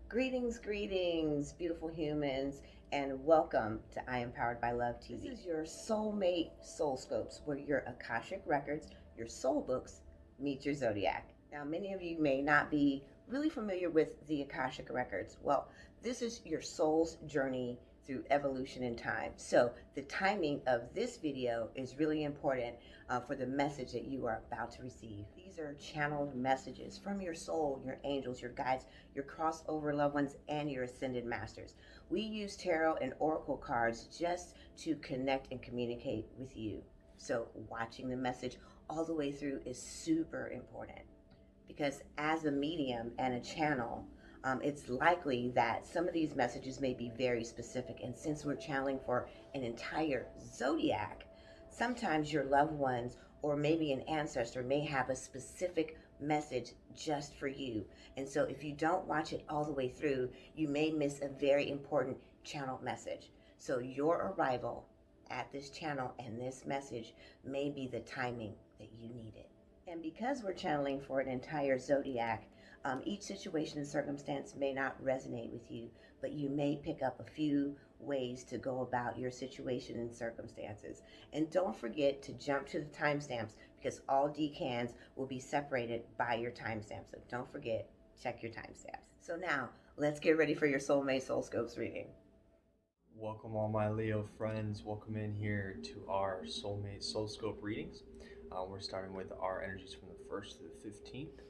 Greetings, beautiful humans, and welcome to I Am Powered by Love TV. This is your soulmate soul scopes, where your Akashic Records, your soul books, meet your zodiac. Now, many of you may not be really familiar with the Akashic Records. Well, this is your soul's journey through evolution in time. So, the timing of this video is really important for the message that you are about to receive. These are channeled messages from your soul, your angels, your guides, your crossover loved ones, and your ascended masters. We use tarot and oracle cards just to connect and communicate with you. So, watching the message all the way through is super important because, as a medium and a channel, it's likely that some of these messages may be very specific. And since we're channeling for an entire zodiac, sometimes your loved ones or maybe an ancestor may have a specific message just for you. And so if you don't watch it all the way through, you may miss a very important channel message. So your arrival at this channel and this message may be the timing that you need it. And because we're channeling for an entire zodiac, each situation and circumstance may not resonate with you, but you may pick up a few ways to go about your situation and circumstances. And don't forget to jump to the timestamps because all decans will be separated by your timestamp. So don't forget, check your timestamps. So now, let's get ready for your Soulmate Soul Scopes reading. Welcome all my Leo friends. Welcome in here to our Soulmate Soul Scope readings. We're starting with our energies from the 1st to the 15th.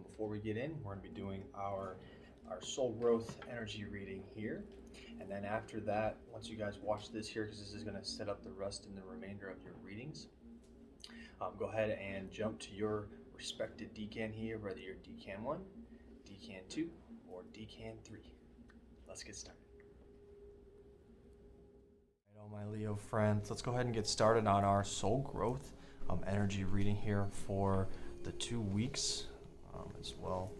Before we get in, we're going to be doing our soul growth energy reading here. And then after that, once you guys watch this here, because this is going to set up the rest and the remainder of your readings, go ahead and jump to your respected decan here, whether you're decan 1, decan 2, or decan 3. Let's get started. All my Leo friends, let's go ahead and get started on our soul growth energy reading here for the 2 weeks as well.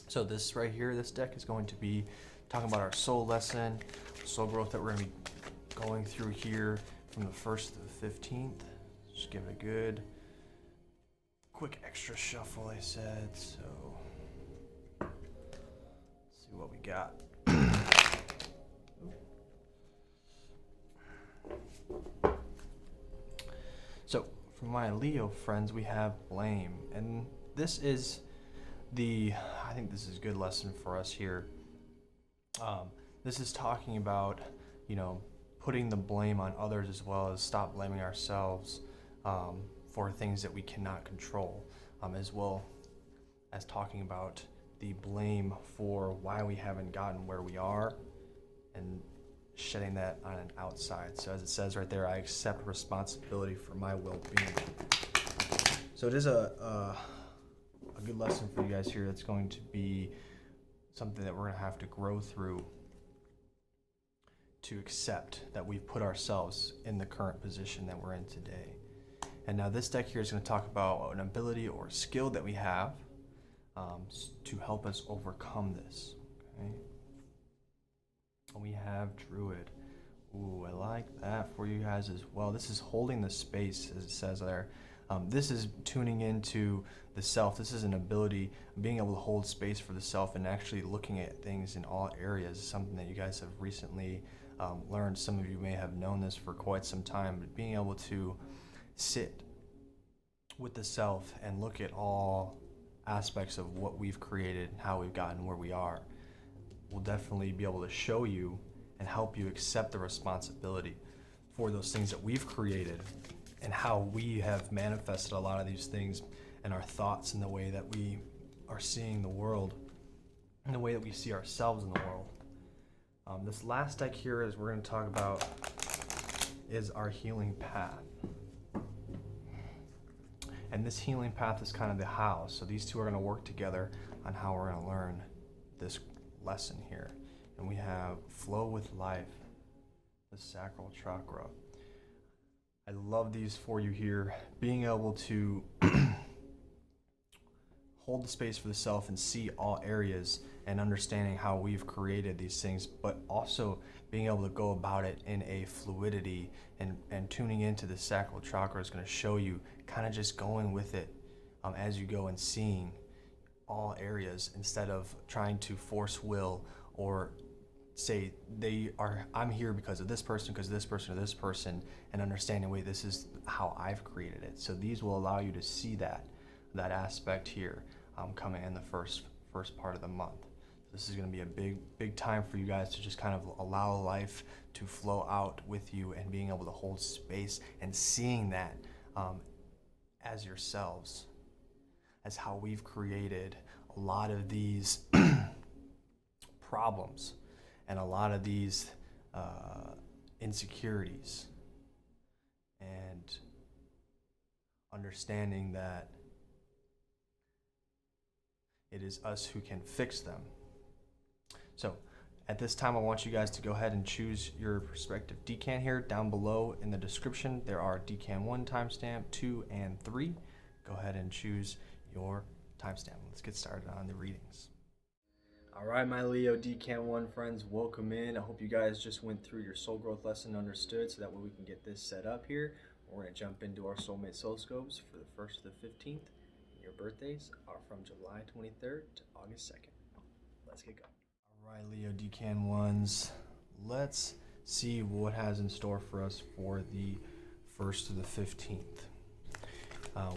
So this right here, this deck is going to be talking about our soul lesson, soul growth that we're going to be going through here from the 1st to the 15th. Just give it a good quick extra shuffle, I said. So let's see what we got. So for my Leo friends, we have blame, and this is I think this is a good lesson for us here. This is talking about, putting the blame on others as well as stop blaming ourselves for things that we cannot control, as well as talking about the blame for why we haven't gotten where we are and shedding that on an outside. So as it says right there, I accept responsibility for my well-being. So it is a good lesson for you guys here. That's going to be something that we're going to have to grow through to accept that we've put ourselves in the current position that we're in today. And now this deck here is going to talk about an ability or skill that we have to help us overcome this. Okay. We have Druid. Ooh, I like that for you guys as well. This is holding the space, as it says there. This is tuning into the self. This is an ability, being able to hold space for the self and actually looking at things in all areas. Something that you guys have recently learned. Some of you may have known this for quite some time, but being able to sit with the self and look at all aspects of what we've created, how we've gotten where we are, will definitely be able to show you and help you accept the responsibility for those things that we've created and how we have manifested a lot of these things and our thoughts and the way that we are seeing the world and the way that we see ourselves in the world. This last deck here is we're going to talk about is our healing path. And this healing path is kind of the how. So these two are going to work together on how we're going to learn this lesson here. And we have flow with life, the sacral chakra. I love these for you here. Being able to hold the space for the self and see all areas and understanding how we've created these things, but also being able to go about it in a fluidity and tuning into the sacral chakra is going to show you kind of just going with it as you go and seeing all areas instead of trying to force will or say I'm here because of this person, because of this person, or this person, and understanding, wait, this is how I've created it. So these will allow you to see that aspect here coming in the first part of the month. This is going to be a big time for you guys to just kind of allow life to flow out with you and being able to hold space and seeing that as yourselves, as how we've created a lot of these problems and a lot of these insecurities, and understanding that it is us who can fix them. So at this time, I want you guys to go ahead and choose your respective decan here. Down below in the description, there are decan 1 timestamp, 2, and 3. Go ahead and choose your timestamp. Let's get started on the readings. All right, my Leo Decan 1 friends, welcome in. I hope you guys just went through your soul growth lesson understood, so that way we can get this set up here. We're going to jump into our soulmate soul scopes for the 1st to the 15th. Your birthdays are from July 23rd to August 2nd. Let's get going. All right, Leo Decan 1s, let's see what has in store for us for the 1st to the 15th.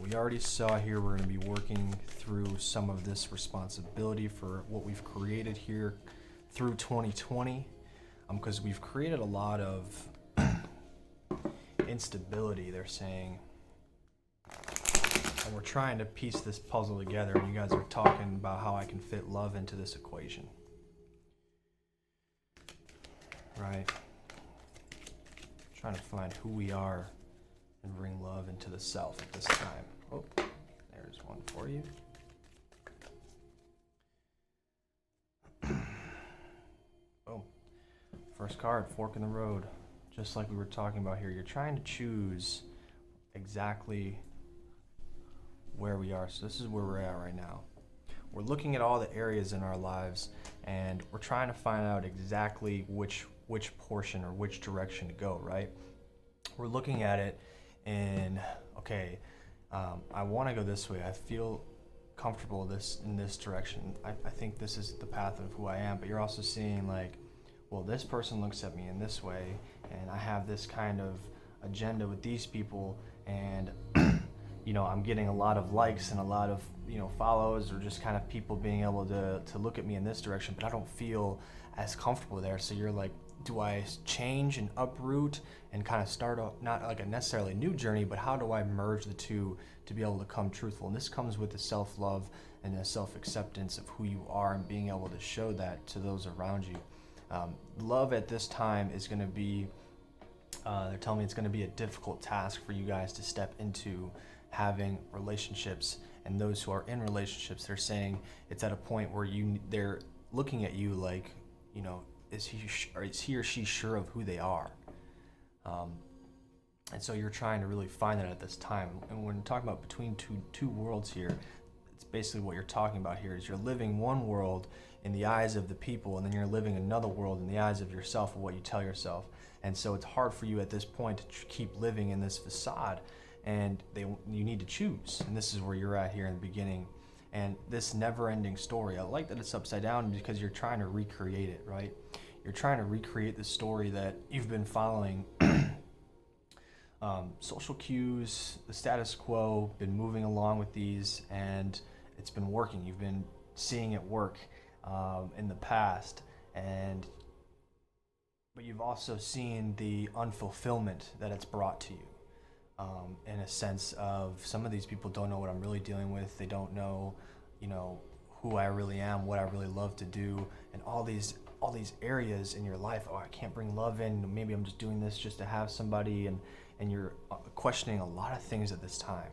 We already saw here we're going to be working through some of this responsibility for what we've created here through 2020, because we've created a lot of instability, they're saying, and we're trying to piece this puzzle together, and you guys are talking about how I can fit love into this equation, right? Trying to find who we are and bring love into the self at this time. Oh, there's one for you. Boom. First card, fork in the road. Just like we were talking about here, you're trying to choose exactly where we are. So this is where we're at right now. We're looking at all the areas in our lives, and we're trying to find out exactly which portion or which direction to go, right? We're looking at it in, okay, I want to go this way. I feel comfortable in this direction. I think this is the path of who I am. But you're also seeing, like, well, this person looks at me in this way, and I have this kind of agenda with these people, and you know, I'm getting a lot of likes and a lot of, you know, follows, or just kind of people being able to look at me in this direction, but I don't feel as comfortable there. So you're like, do I change and uproot and kind of start not like a necessarily new journey, but how do I merge the two to be able to come truthful? And this comes with the self-love and the self-acceptance of who you are, and being able to show that to those around you. Love at this time is going to be, they're telling me it's going to be a difficult task for you guys to step into having relationships. And those who are in relationships, they're saying it's at a point where they're looking at you like, you know, is he or she sure of who they are? And so you're trying to really find that at this time. And when we're talking about between two worlds here, it's basically what you're talking about here is you're living one world in the eyes of the people, and then you're living another world in the eyes of yourself, or what you tell yourself. And so it's hard for you at this point to keep living in this facade, and you need to choose. And this is where you're at here in the beginning. And this never-ending story, I like that it's upside down because you're trying to recreate it, right? You're trying to recreate the story that you've been following. Social cues, the status quo, been moving along with these, and it's been working. You've been seeing it work in the past, but you've also seen the unfulfillment that it's brought to you. In a sense of, some of these people don't know what I'm really dealing with. They don't know, you know, who I really am, what I really love to do, and all these areas in your life. Oh, I can't bring love in. Maybe I'm just doing this just to have somebody, and you're questioning a lot of things at this time.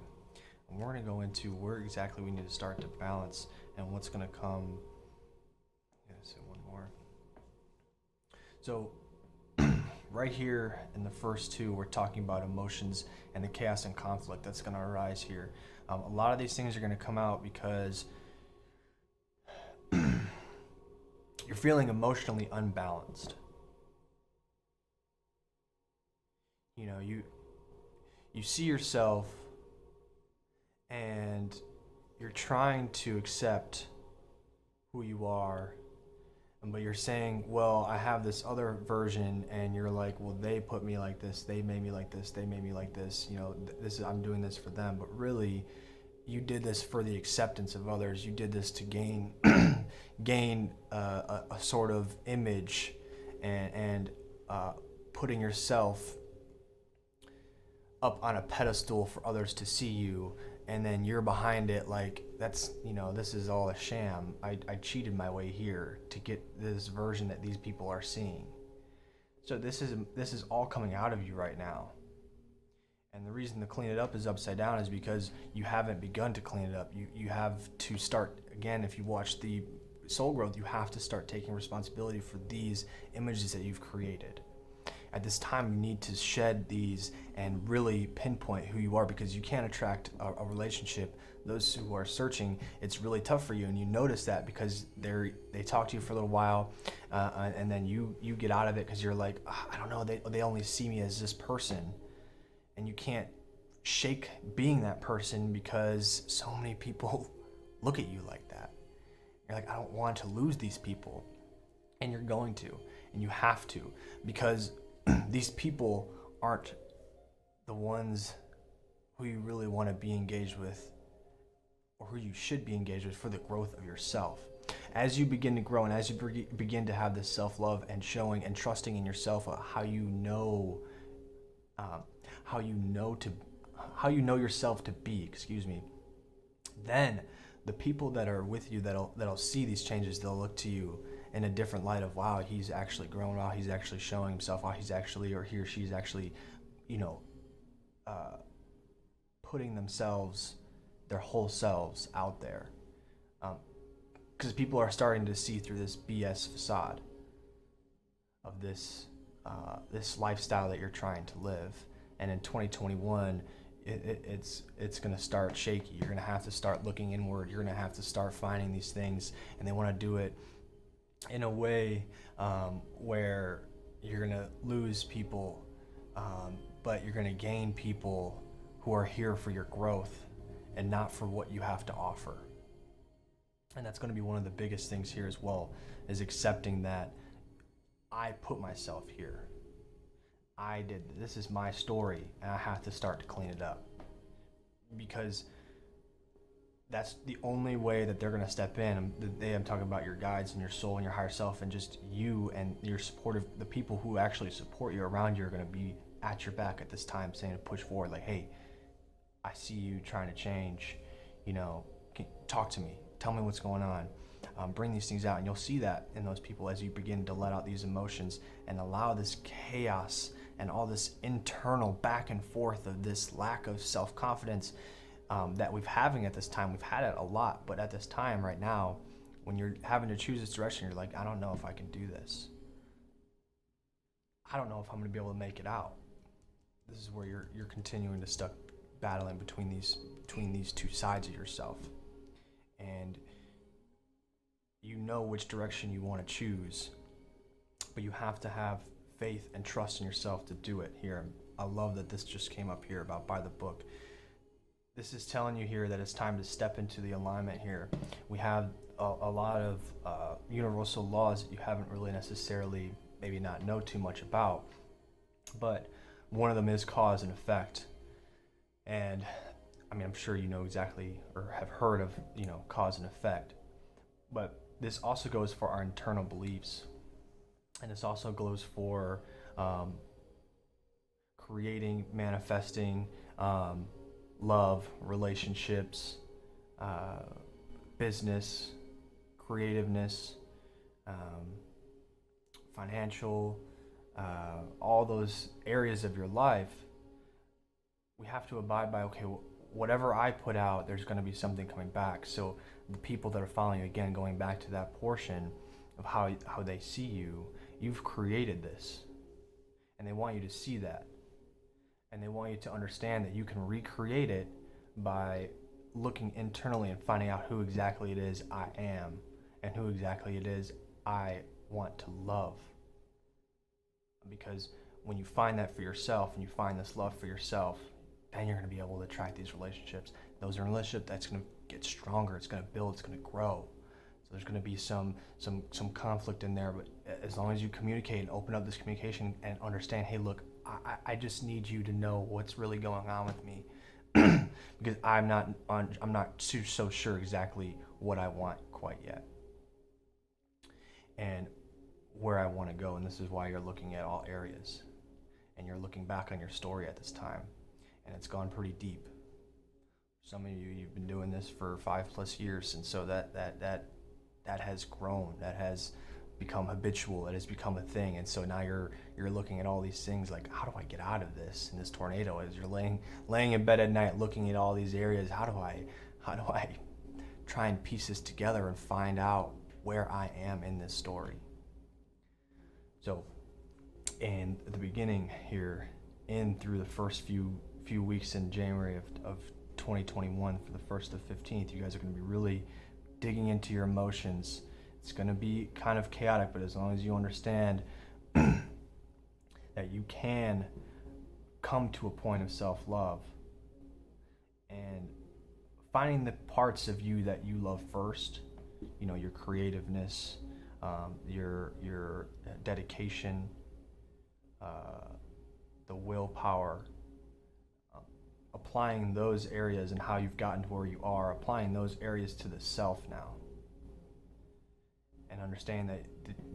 And we're going to go into where exactly we need to start to balance and what's going to come. I'm going to say one more. So right here in the first two, we're talking about emotions and the chaos and conflict that's going to arise here. A lot of these things are going to come out because you're feeling emotionally unbalanced. You know, you see yourself and you're trying to accept who you are, but you're saying, well, I have this other version, and you're like, well, they put me like this, they made me like this, they made me like this, this is, I'm doing this for them. But really, you did this for the acceptance of others. You did this to gain a sort of image, and putting yourself up on a pedestal for others to see you, and then you're behind it like, that's, this is all a sham. I cheated my way here to get this version that these people are seeing. So this is all coming out of you right now. And the reason to clean it up is upside down is because you haven't begun to clean it up. You have to start, again, if you watch the soul growth, you have to start taking responsibility for these images that you've created. At this time, you need to shed these and really pinpoint who you are, because you can't attract a relationship. Those who are searching, it's really tough for you, and you notice that because they talk to you for a little while, and then you get out of it because you're like, I don't know, they only see me as this person, and you can't shake being that person because so many people look at you like that. You're like, I don't want to lose these people, and you're going to, and you have to, because these people aren't the ones who you really want to be engaged with, or who you should be engaged with for the growth of yourself. As you begin to grow, and as you begin to have this self-love and showing and trusting in yourself, how you know yourself to be, then the people that are with you that'll see these changes, they'll look to you in a different light of, wow, he's actually grown, wow, he's actually showing himself, wow, he's actually, or he or she's actually, putting themselves, their whole selves out there. Because people are starting to see through this BS facade of this lifestyle that you're trying to live. And in 2021, it's going to start shaky. You're going to have to start looking inward. You're going to have to start finding these things, and they want to do it in a way where you're going to lose people, but you're going to gain people who are here for your growth and not for what you have to offer. And that's going to be one of the biggest things here as well, is accepting that I put myself here. I did, this is my story, and I have to start to clean it up, because that's the only way that they're going to step in. I'm talking about your guides and your soul and your higher self, and just you and your supportive, the people who actually support you around you are going to be at your back at this time, saying to push forward, like, hey, I see you trying to change, talk to me, tell me what's going on, bring these things out. And you'll see that in those people as you begin to let out these emotions and allow this chaos and all this internal back and forth of this lack of self-confidence that we're having at this time. We've had it a lot, but at this time right now, when you're having to choose this direction, you're like, I don't know if I can do this. I don't know if I'm going to be able to make it out. This is where you're continuing to stuck battling between these two sides of yourself, and you know which direction you want to choose, but you have to have faith and trust in yourself to do it. Here, I love that this just came up here about by the book. This is telling you here that it's time to step into the alignment here. We have a lot of universal laws that you haven't really necessarily maybe not know too much about, but one of them is cause and effect. And I mean, I'm sure you know exactly, or have heard of, cause and effect, but this also goes for our internal beliefs, and this also goes for creating, manifesting love, relationships, business, creativeness, financial, all those areas of your life. We have to abide by, okay, whatever I put out, there's going to be something coming back. So the people that are following you, again, going back to that portion of how they see you, you've created this, and they want you to see that, and they want you to understand that you can recreate it by looking internally and finding out who exactly it is I am, and who exactly it is I want to love. Because when you find that for yourself, and you find this love for yourself, then you're going to be able to attract these relationships. Those are in a relationship that's going to get stronger. It's going to build. It's going to grow. So there's going to be some conflict in there. But as long as you communicate and open up this communication and understand, hey, look, I just need you to know what's really going on with me, because I'm not so sure exactly what I want quite yet and where I want to go. And this is why you're looking at all areas, and you're looking back on your story at this time, and it's gone pretty deep. Some of you've been doing this for 5+ years, and so that has grown, that has become habitual, it has become a thing. And so now you're looking at all these things like, how do I get out of this, in this tornado? As you're laying in bed at night looking at all these areas, how do I try and piece this together and find out where I am in this story? So in the beginning here, in through the first few weeks in January of 2021, for the 1st to 15th, you guys are going to be really digging into your emotions. It's going to be kind of chaotic, but as long as you understand that you can come to a point of self-love and finding the parts of you that you love first, your creativeness, your dedication, the willpower, applying those areas and how you've gotten to where you are, applying those areas to the self now. And understand that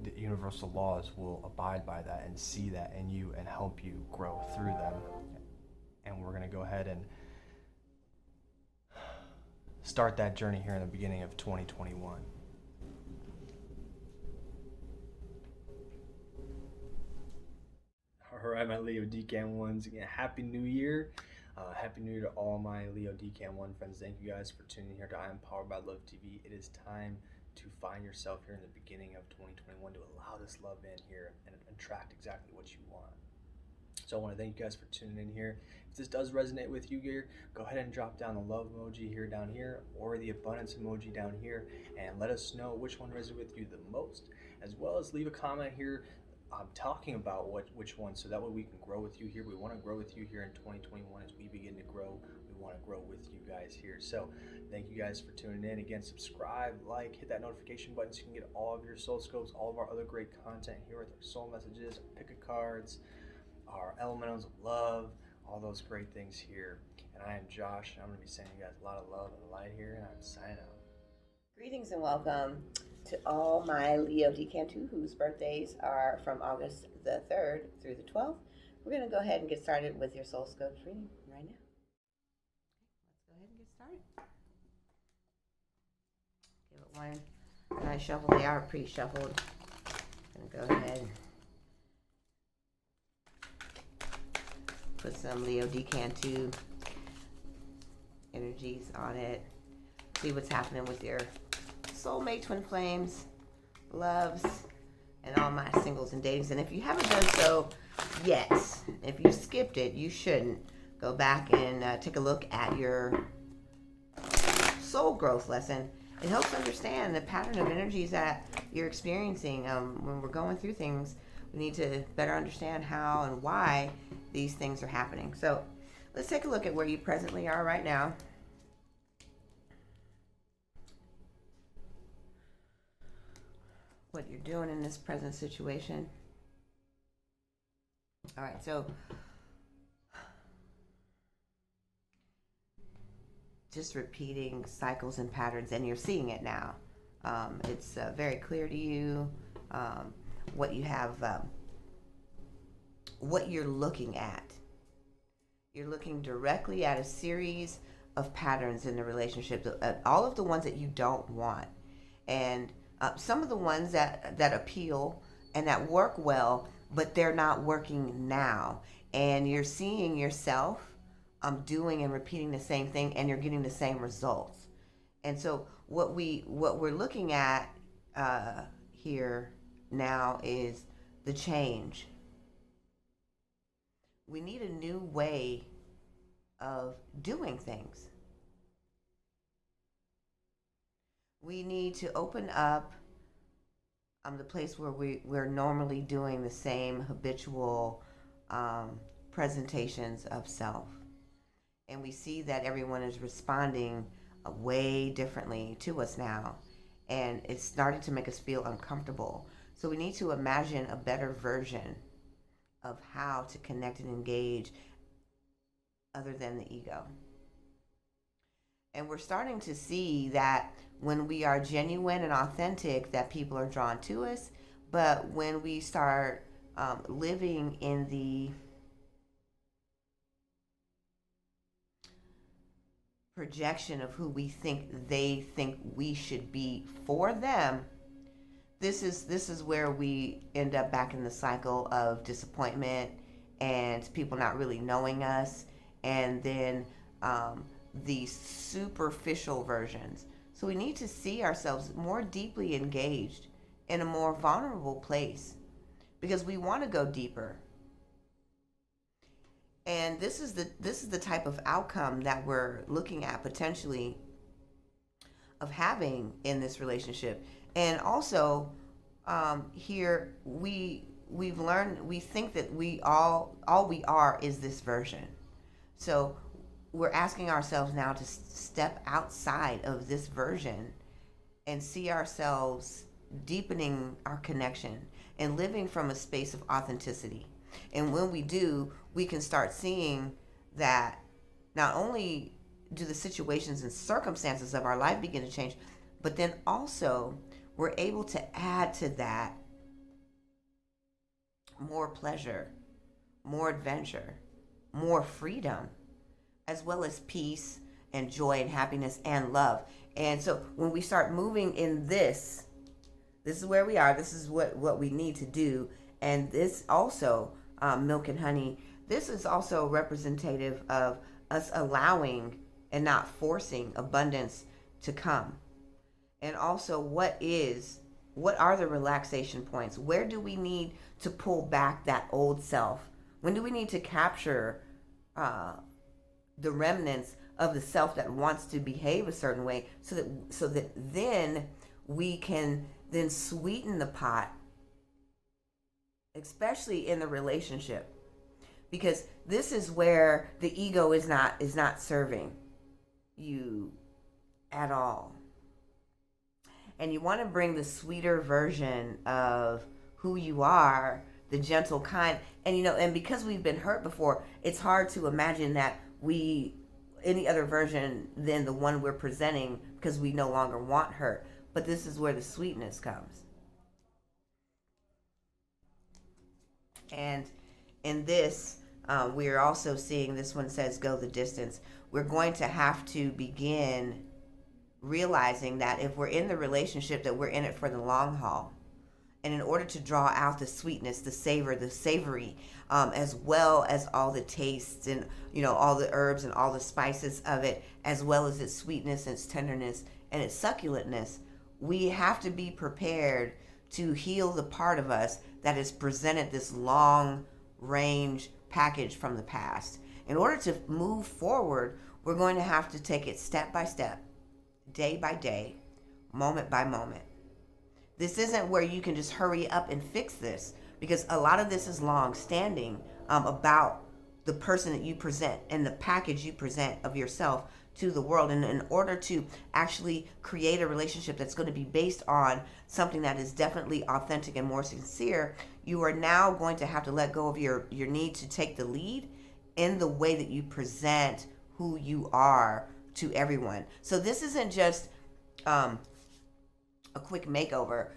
the universal laws will abide by that and see that in you and help you grow through them. And we're going to go ahead and start that journey here in the beginning of 2021. All right, my Leo Decan ones, again, Happy New Year. Happy New Year to all my Leo Decan 1 friends. Thank you guys for tuning in here to I Am Powered by Love TV. It is time to find yourself here in the beginning of 2021, to allow this love in here and attract exactly what you want. So I want to thank you guys for tuning in here. If this does resonate with you here, go ahead and drop down the love emoji here down here, or the abundance emoji down here, and let us know which one resonated with you the most, as well as leave a comment here talking about which one, so that way we can grow with you here. We want to grow with you here in 2021 as we begin to grow. We want to grow with you guys here. So thank you guys for tuning in. Again, subscribe, like, hit that notification button so you can get all of your soul scopes, all of our other great content here with our soul messages, our pick of cards, our elementals of love, all those great things here. And I am Josh, and I'm going to be sending you guys a lot of love and light here, and I'm signing out. Greetings and welcome to all my Leo Decan 2 whose birthdays are from August the 3rd through the 12th. We're going to go ahead and get started with your SOULSCOPE reading right now. Let's go ahead and get started. Give it one nice shuffle. They are pre-shuffled. I'm going to go ahead and put some Leo Decan 2 energies on it. See what's happening with your soulmate, twin flames, loves, and all my singles and datings. And if you haven't done so yet, if you skipped it, you shouldn't. Go back and take a look at your soul growth lesson. It helps understand the pattern of energies that you're experiencing. When we're going through things, we need to better understand how and why these things are happening. So let's take a look at where you presently are right now. What you're doing in this present situation. All right, so just repeating cycles and patterns, and you're seeing it now. It's very clear to you what you have, what you're looking at. You're looking directly at a series of patterns in the relationship, all of the ones that you don't want, and some of the ones that appeal and that work well, but they're not working now. And you're seeing yourself doing and repeating the same thing, and you're getting the same results. And so what we're looking at here now is the change. We need a new way of doing things. We need to open up the place where we're normally doing the same habitual presentations of self. And we see that everyone is responding way differently to us now. And it's starting to make us feel uncomfortable. So we need to imagine a better version of how to connect and engage other than the ego. And we're starting to see that when we are genuine and authentic, that people are drawn to us. But when we start living in the projection of who we think they think we should be for them, this is where we end up back in the cycle of disappointment and people not really knowing us, and then these superficial versions. So we need to see ourselves more deeply engaged in a more vulnerable place, because we want to go deeper. And this is the type of outcome that we're looking at potentially of having in this relationship. And also, here we've learned, we think that we all we are is this version. So we're asking ourselves now to step outside of this version and see ourselves deepening our connection and living from a space of authenticity. And when we do, we can start seeing that not only do the situations and circumstances of our life begin to change, but then also we're able to add to that more pleasure, more adventure, more freedom, as well as peace and joy and happiness and love. And so when we start moving in this is where we are, this is what we need to do. And this also, milk and honey, this is also representative of us allowing and not forcing abundance to come. And also, what are the relaxation points? Where do we need to pull back that old self? When do we need to capture the remnants of the self that wants to behave a certain way, so that then we can then sweeten the pot, especially in the relationship, because this is where the ego is not serving you at all. And you want to bring the sweeter version of who you are, the gentle kind. And because we've been hurt before, it's hard to imagine that any other version than the one we're presenting, because we no longer want hurt. But this is where the sweetness comes. And in this, we are also seeing, this one says, go the distance. We're going to have to begin realizing that if we're in the relationship, that we're in it for the long haul. And in order to draw out the sweetness, the savor, the savory, as well as all the tastes and, all the herbs and all the spices of it, as well as its sweetness, its tenderness, and its succulentness, we have to be prepared to heal the part of us that has presented this long range package from the past. In order to move forward, we're going to have to take it step by step, day by day, moment by moment. This isn't where you can just hurry up and fix this, because a lot of this is long standing about the person that you present and the package you present of yourself to the world. And in order to actually create a relationship that's going to be based on something that is definitely authentic and more sincere, you are now going to have to let go of your need to take the lead in the way that you present who you are to everyone. So this isn't just a quick makeover.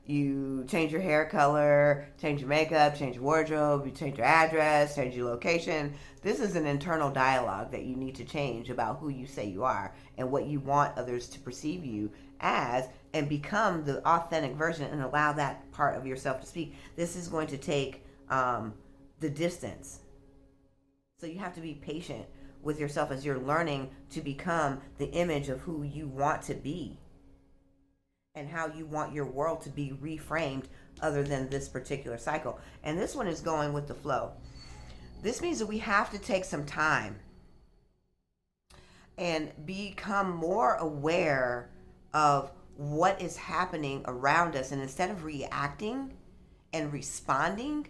You change your hair color, change your makeup, change your wardrobe, you change your address, change your location. This is an internal dialogue that you need to change about who you say you are and what you want others to perceive you as, and become the authentic version and allow that part of yourself to speak. This is going to take the distance. So you have to be patient with yourself as you're learning to become the image of who you want to be, and how you want your world to be reframed other than this particular cycle. And this one is going with the flow. This means that we have to take some time and become more aware of what is happening around us. And instead of reacting and responding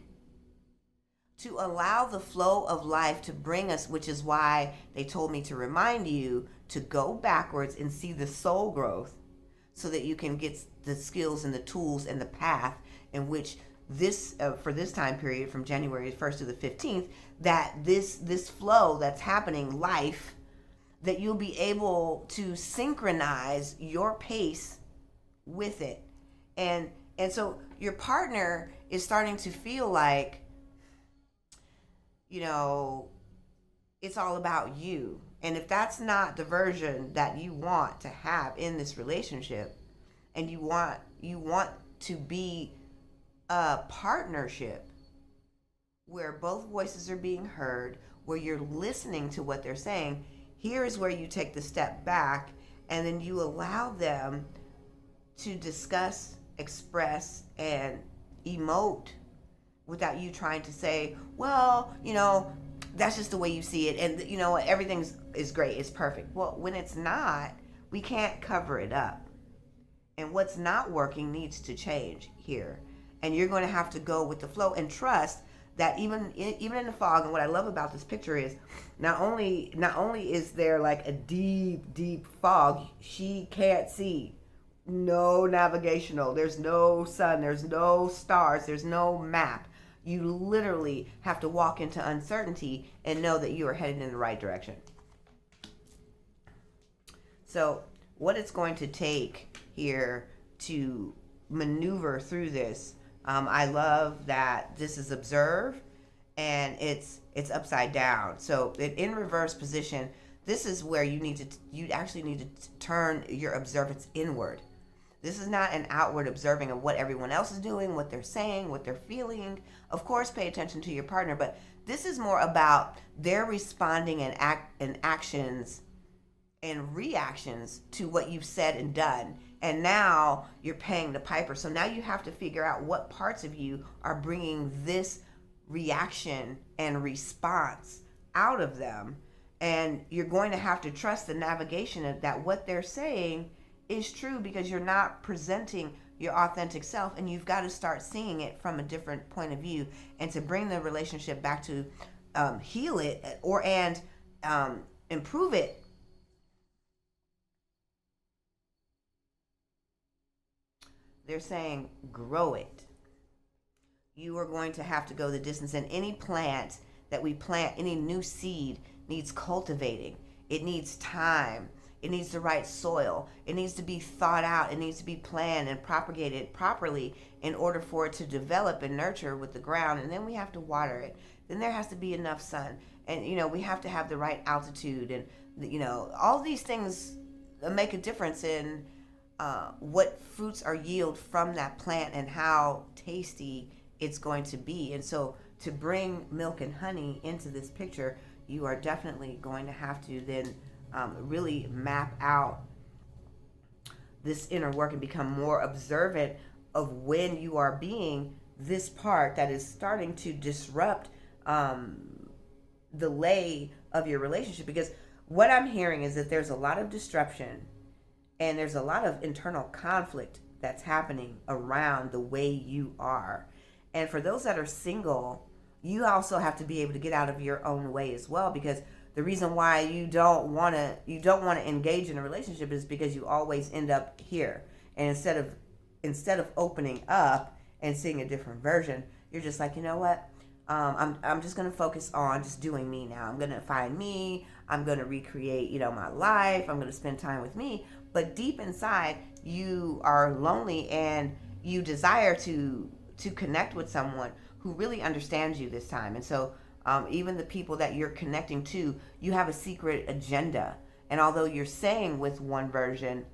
to allow the flow of life to bring us, which is why they told me to remind you to go backwards and see the soul growth so that you can get the skills and the tools and the path in which this, for this time period from January 1st to the 15th, that this flow that's happening, life, that you'll be able to synchronize your pace with it. And so your partner is starting to feel like, it's all about you. And if that's not the version that you want to have in this relationship, and you want to be a partnership where both voices are being heard, where you're listening to what they're saying, here's where you take the step back and then you allow them to discuss, express, and emote without you trying to say, well, that's just the way you see it, and everything is great, it's perfect. Well, when it's not, we can't cover it up. And what's not working needs to change here. And you're going to have to go with the flow and trust that even in the fog. And what I love about this picture is not only is there like a deep fog, she can't see. No navigational. There's no sun. There's no stars. There's no map. You literally have to walk into uncertainty and know that you are headed in the right direction. So what it's going to take here to maneuver through this, I love that this is observe and it's upside down. So in reverse position, this is where you actually need to turn your observance inward. This is not an outward observing of what everyone else is doing, what they're saying, what they're feeling. Of course, pay attention to your partner, but this is more about their responding and actions and reactions to what you've said and done. And now you're paying the piper. So now you have to figure out what parts of you are bringing this reaction and response out of them. And you're going to have to trust the navigation of that what they're saying is true, because you're not presenting your authentic self, and you've got to start seeing it from a different point of view. And to bring the relationship back to heal it and improve it, they're saying grow it. You are going to have to go the distance. And any plant that we plant, any new seed, needs cultivating. It needs time. It needs the right soil. It needs to be thought out. It needs to be planned and propagated properly in order for it to develop and nurture with the ground. And then we have to water it. Then there has to be enough sun. And, we have to have the right altitude. And, all these things make a difference in what fruits are yield from that plant and how tasty it's going to be. And so to bring milk and honey into this picture, you are definitely going to have to then really map out this inner work and become more observant of when you are being this part that is starting to disrupt the lay of your relationship. Because what I'm hearing is that there's a lot of disruption and there's a lot of internal conflict that's happening around the way you are. And for those that are single, you also have to be able to get out of your own way as well, because the reason why you don't want to engage in a relationship is because you always end up here. And instead of opening up and seeing a different version, you're just like, you know what? I'm just going to focus on just doing me now. I'm going to find me. I'm going to recreate, my life. I'm going to spend time with me. But deep inside, you are lonely and you desire to connect with someone who really understands you this time. And so even the people that you're connecting to, you have a secret agenda. And although you're saying with one version,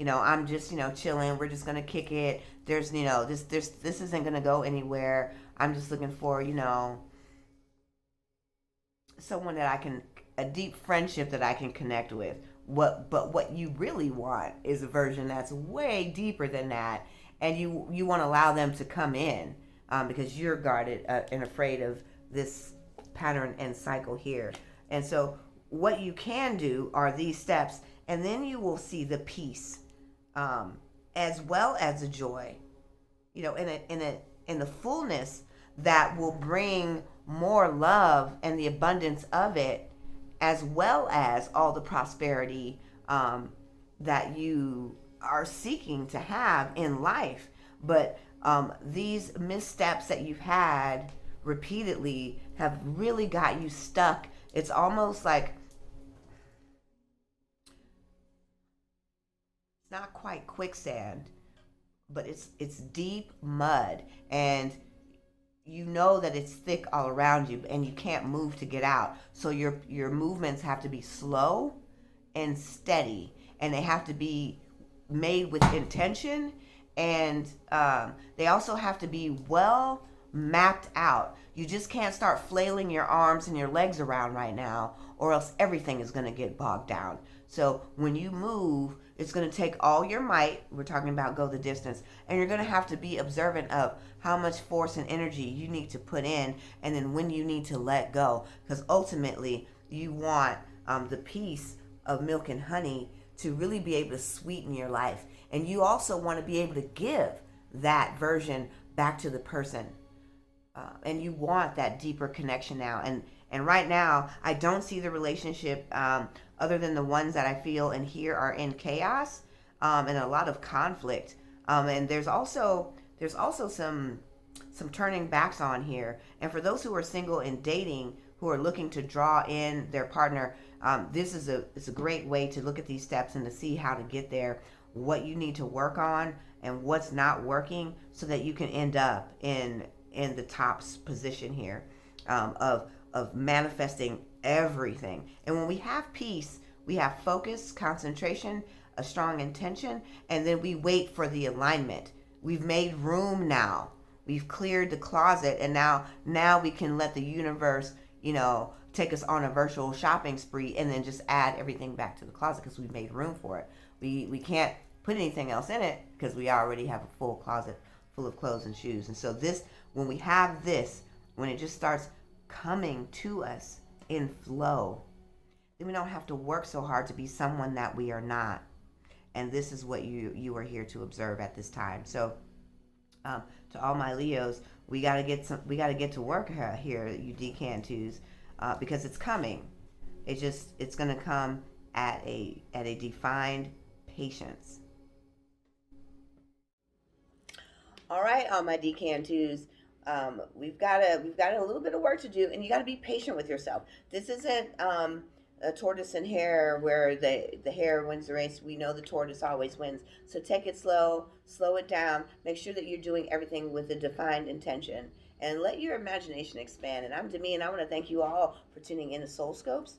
I'm just, chilling, we're just going to kick it. There's, this isn't going to go anywhere. I'm just looking for, someone that a deep friendship that I can connect with. But what you really want is a version that's way deeper than that. And you want to allow them to come in because you're guarded and afraid of this pattern and cycle here. And so what you can do are these steps, and then you will see the peace as well as the joy, in the fullness that will bring more love and the abundance of it, as well as all the prosperity that you are seeking to have in life. But these missteps that you've had repeatedly have really got you stuck. It's almost like, it's not quite quicksand, but it's deep mud, and you know that it's thick all around you, and you can't move to get out. So your movements have to be slow and steady, and they have to be made with intention, and they also have to be well mapped out. You just can't start flailing your arms and your legs around right now, or else everything is going to get bogged down. So when you move, it's going to take all your might. We're talking about go the distance. And you're going to have to be observant of how much force and energy you need to put in, and then when you need to let go. Because ultimately, you want the peace of milk and honey to really be able to sweeten your life. And you also want to be able to give that version back to the person. And you want that deeper connection now. And right now, I don't see the relationship, other than the ones that I feel and hear are in chaos, and a lot of conflict. And there's also some turning backs on here. And for those who are single and dating, who are looking to draw in their partner, this is it's a great way to look at these steps and to see how to get there, what you need to work on and what's not working, so that you can end up in the top position here, of manifesting everything. And when we have peace, we have focus, concentration, a strong intention, and then we wait for the alignment. We've made room now. We've cleared the closet, and now we can let the universe, take us on a virtual shopping spree, and then just add everything back to the closet because we've made room for it. We can't put anything else in it because we already have a full closet full of clothes and shoes. And so when we have this, when it just starts coming to us in flow, then we don't have to work so hard to be someone that we are not. And this is what you are here to observe at this time. So to all my Leos, we got to get to work here, you Decan 2s, because it's coming. It's going to come at a defined patience. All right, all my Decan 2s. We've got a little bit of work to do, and you got to be patient with yourself. This isn't a tortoise and hare where the hare wins the race. We know the tortoise always wins. So take it slow it down. Make sure that you're doing everything with a defined intention, and let your imagination expand. And I'm Demi, and I want to thank you all for tuning in to SoulScopes.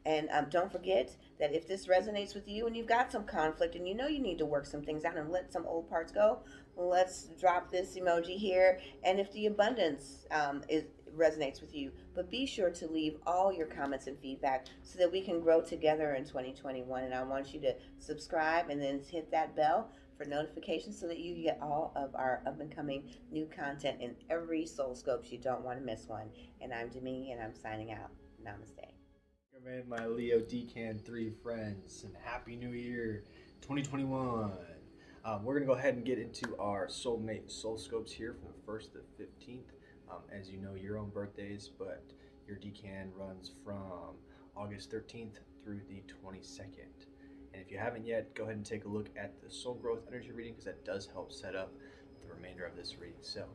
And don't forget that if this resonates with you and you've got some conflict and you know you need to work some things out and let some old parts go, let's drop this emoji here. And if the abundance resonates with you, but be sure to leave all your comments and feedback so that we can grow together in 2021. And I want you to subscribe and then hit that bell for notifications so that you get all of our up and coming new content in every SoulScopes. You don't want to miss one. And I'm Demi, and I'm signing out. Namaste. Man, my Leo Decan 3 friends, and Happy New Year 2021. We're going to go ahead and get into our soulmate SoulScopes here from the 1st to the 15th. As you know, your own birthdays, but your Decan runs from August 13th through the 22nd. And if you haven't yet, go ahead and take a look at the Soul Growth Energy reading, because that does help set up the remainder of this reading. So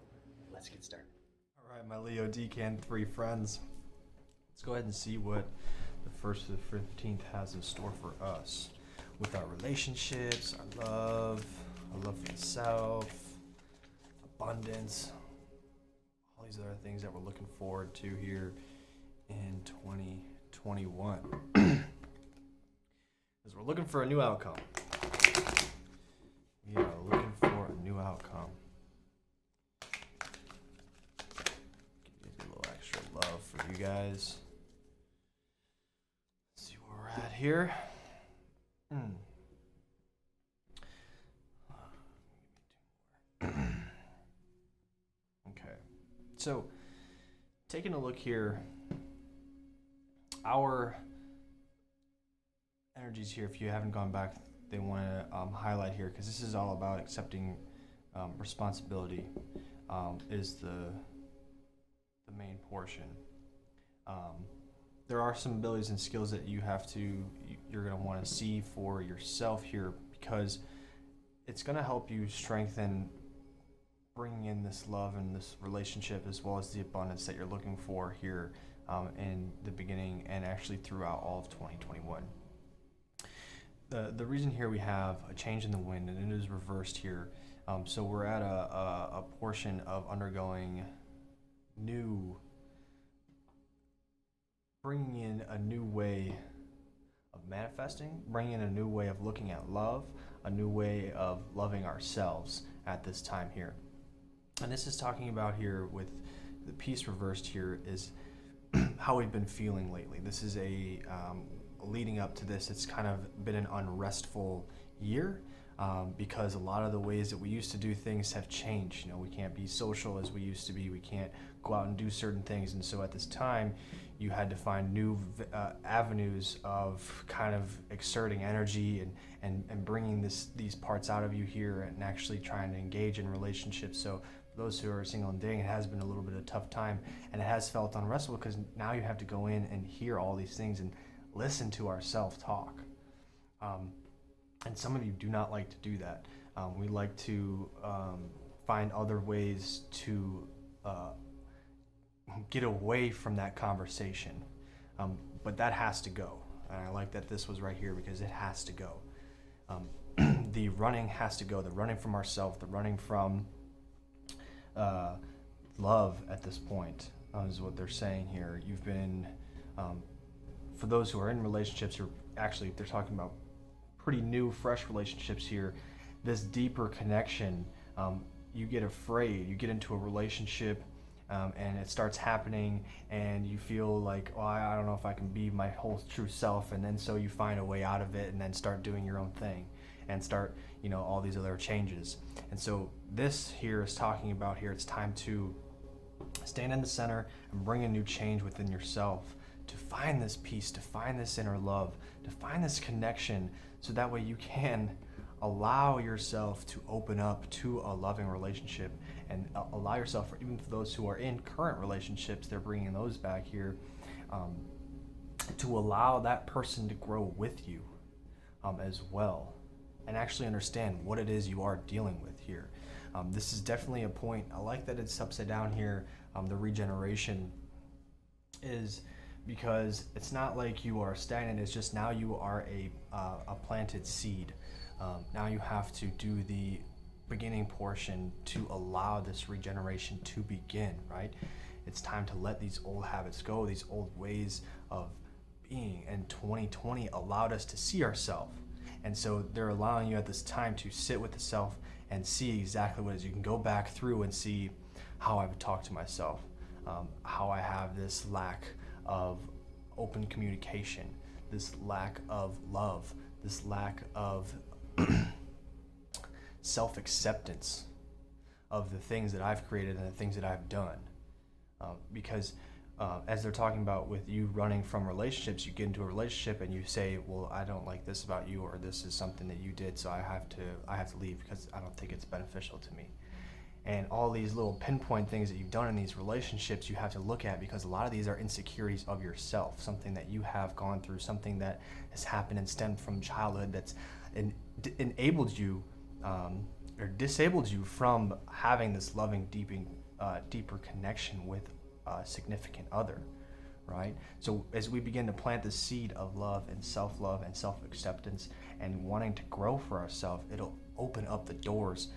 let's get started. All right, my Leo Decan 3 friends. Let's go ahead and see what the 1st to the 15th has in store for us with our relationships, our love for yourself, abundance, all these other things that we're looking forward to here in 2021. Because we're looking for a new outcome. We are looking for a new outcome. Give me a little extra love for you guys. Right here. Okay, so taking a look here, our energies here, if you haven't gone back, they want to highlight here, because this is all about accepting responsibility, is the main point. portion. There are some abilities and skills that you're going to want to see for yourself here, because it's going to help you strengthen bringing in this love and this relationship, as well as the abundance that you're looking for here in the beginning and actually throughout all of 2021. The reason here we have a change in the wind, and it is reversed here. So we're at a portion of undergoing bringing in a new way of manifesting, bringing in a new way of looking at love, a new way of loving ourselves at this time here. And this is talking about here with the piece reversed here is how we've been feeling lately. This is leading up to this, it's kind of been an unrestful year because a lot of the ways that we used to do things have changed. We can't be social as we used to be. We can't go out and do certain things. And so at this time, you had to find new avenues of kind of exerting energy and bringing these parts out of you here and actually trying to engage in relationships. So for those who are single and dating, it has been a little bit of a tough time, and it has felt unrestful because now you have to go in and hear all these things and listen to our self-talk. And some of you do not like to do that. We like to find other ways to get away from that conversation. But that has to go. And I like that this was right here because it has to go. The running has to go. The running from ourselves, the running from love at this point is what they're saying here. You've been, for those who are in relationships, or actually they're talking about pretty new, fresh relationships here, this deeper connection, you get afraid, you get into a relationship and it starts happening and you feel like, oh, I don't know if I can be my whole true self, and then so you find a way out of it and then start doing your own thing and start, all these other changes. And so this here is talking about here, it's time to stand in the center and bring a new change within yourself, to find this peace, to find this inner love, to find this connection, so that way you can allow yourself to open up to a loving relationship and allow yourself, even for those who are in current relationships, they're bringing those back here, to allow that person to grow with you as well, and actually understand what it is you are dealing with here. This is definitely a point. I like that it's upside down here. The regeneration is because it's not like you are stagnant. It's just now you are a planted seed. Now you have to do the beginning portion to allow this regeneration to begin, right? It's time to let these old habits go, these old ways of being. And 2020 allowed us to see ourselves. And so they're allowing you at this time to sit with the self and see exactly what it is. You can go back through and see how I've talked to myself, how I have this lack of open communication, this lack of love, this lack of self-acceptance of the things that I've created and the things that I've done. Because as they're talking about with you running from relationships, you get into a relationship and you say, well, I don't like this about you, or this is something that you did, so I have to leave because I don't think it's beneficial to me. And all these little pinpoint things that you've done in these relationships, you have to look at, because a lot of these are insecurities of yourself, something that you have gone through, something that has happened and stemmed from childhood that's enabled you or disabled you from having this loving, deeper connection with a significant other, right? So as we begin to plant the seed of love and self-love and self-acceptance and wanting to grow for ourselves, it'll open up the doors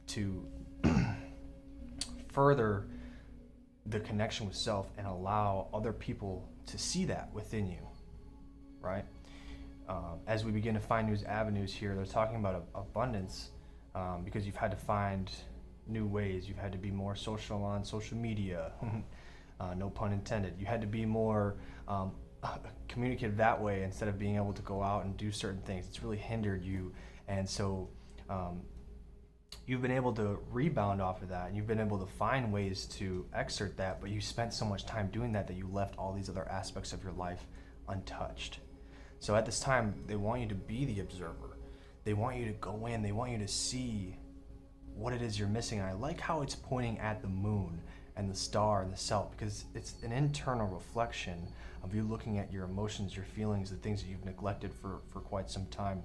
to further the connection with self and allow other people to see that within you, right? As we begin to find new avenues here, they're talking about abundance because you've had to find new ways. You've had to be more social on social media, no pun intended. You had to be more communicative that way instead of being able to go out and do certain things. It's really hindered you, and so you've been able to rebound off of that, and you've been able to find ways to exert that, but you spent so much time doing that you left all these other aspects of your life untouched. So at this time, they want you to be the observer. They want you to go in. They want you to see what it is you're missing. And I like how it's pointing at the moon and the star and the self, because it's an internal reflection of you looking at your emotions, your feelings, the things that you've neglected for quite some time,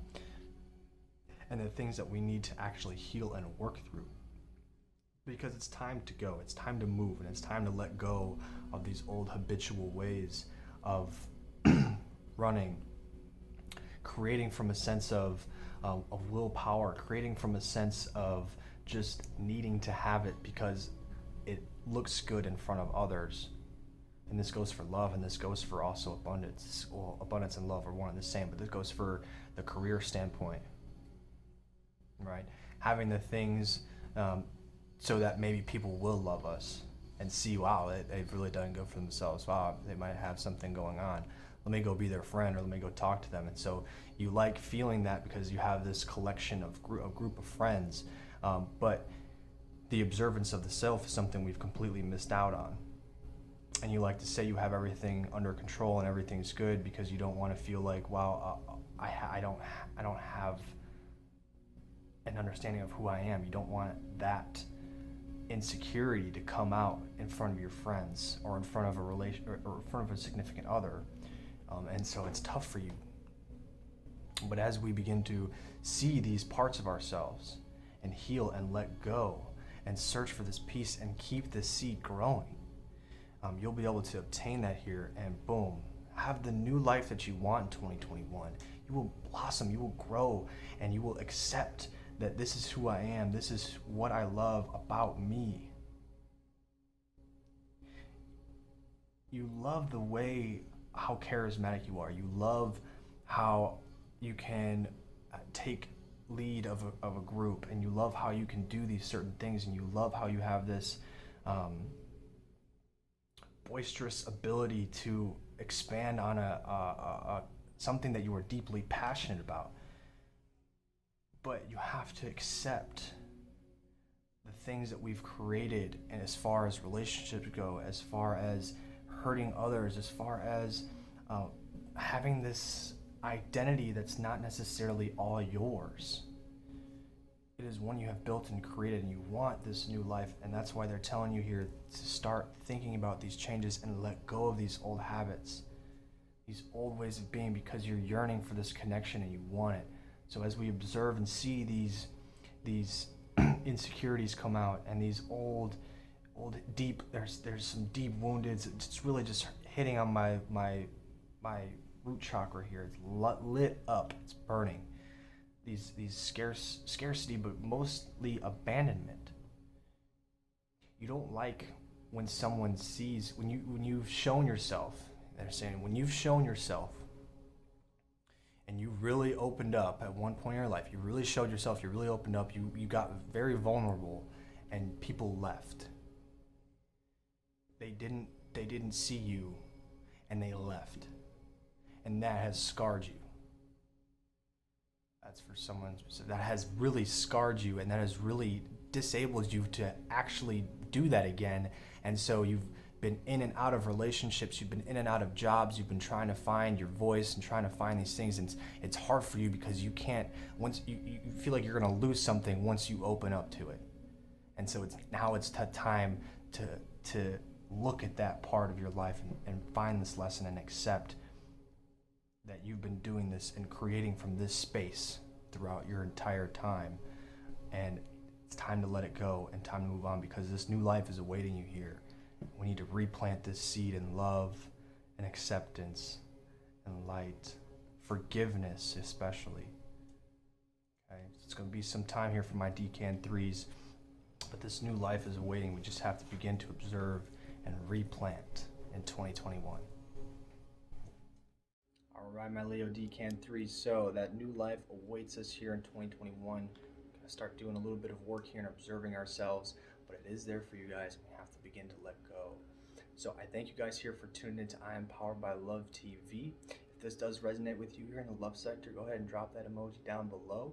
and the things that we need to actually heal and work through. Because it's time to go, it's time to move, and it's time to let go of these old habitual ways of running, creating from a sense of willpower, creating from a sense of just needing to have it because it looks good in front of others. And this goes for love, and this goes for also abundance. Well, abundance and love are one and the same, but this goes for the career standpoint, right? Having the things so that maybe people will love us and see, wow, they've really done good for themselves. Wow, they might have something going on. Let me go be their friend, or let me go talk to them. And so you like feeling that because you have this collection of a group of friends. But the observance of the self is something we've completely missed out on. And you like to say you have everything under control and everything's good because you don't want to feel like, wow, I don't have an understanding of who I am. You don't want that insecurity to come out in front of your friends or in front of a relation or in front of a significant other. And so it's tough for you. But as we begin to see these parts of ourselves and heal and let go and search for this peace and keep this seed growing, you'll be able to obtain that here and boom, have the new life that you want in 2021. You will blossom, you will grow, and you will accept that this is who I am, this is what I love about me. You love the way how charismatic you are. You love how you can take lead of a group, and you love how you can do these certain things, and you love how you have this boisterous ability to expand on a something that you are deeply passionate about. But you have to accept the things that we've created, and as far as relationships go, as far as hurting others, as far as having this identity that's not necessarily all yours. It is one you have built and created, and you want this new life, and that's why they're telling you here to start thinking about these changes and let go of these old habits, these old ways of being, because you're yearning for this connection and you want it. So as we observe and see these insecurities come out, and these old deep, there's some deep wounded, it's really just hitting on my root chakra here. It's lit up, it's burning. These scarcity, but mostly abandonment. You don't like when someone sees, when you've shown yourself, they're saying, when you've shown yourself and you really opened up at one point in your life, you really showed yourself, you really opened up, you got very vulnerable, and people left. They didn't see you, and they left. And that has scarred you. That's for someone specific. That has really scarred you, and that has really disabled you to actually do that again. And so you've been in and out of relationships, you've been in and out of jobs, you've been trying to find your voice and trying to find these things, and it's hard for you because you can't, once you feel like you're gonna lose something once you open up to it. And so it's time to look at that part of your life and find this lesson and accept that you've been doing this and creating from this space throughout your entire time, and it's time to let it go and time to move on, because this new life is awaiting you here. We need to replant this seed in love and acceptance and light, forgiveness especially. Okay, it's going to be some time here for my Decan 3s, but this new life is awaiting. We just have to begin to observe and replant in 2021. All right, my Leo Decan 3s. So that new life awaits us here in 2021. Gonna start doing a little bit of work here and observing ourselves, but it is there for you guys. We have to begin to let go. So I thank you guys here for tuning into I Am Powered by Love TV. If this does resonate with you here in the love sector, go ahead and drop that emoji down below.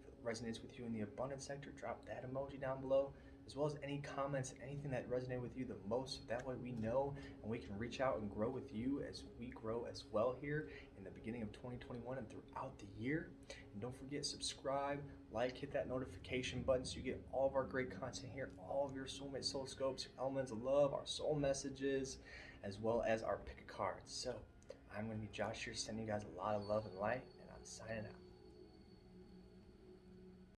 If it resonates with you in the abundance sector, drop that emoji down below. as well as any comments, anything that resonated with you the most. That way we know and we can reach out and grow with you as we grow as well here in the beginning of 2021 and throughout the year. And don't forget, subscribe, like, hit that notification button so you get all of our great content here, all of your soulmate soul scopes, your elements of love, our soul messages, as well as our pick a card. So I'm going to be Josh here, sending you guys a lot of love and light, and I'm signing out.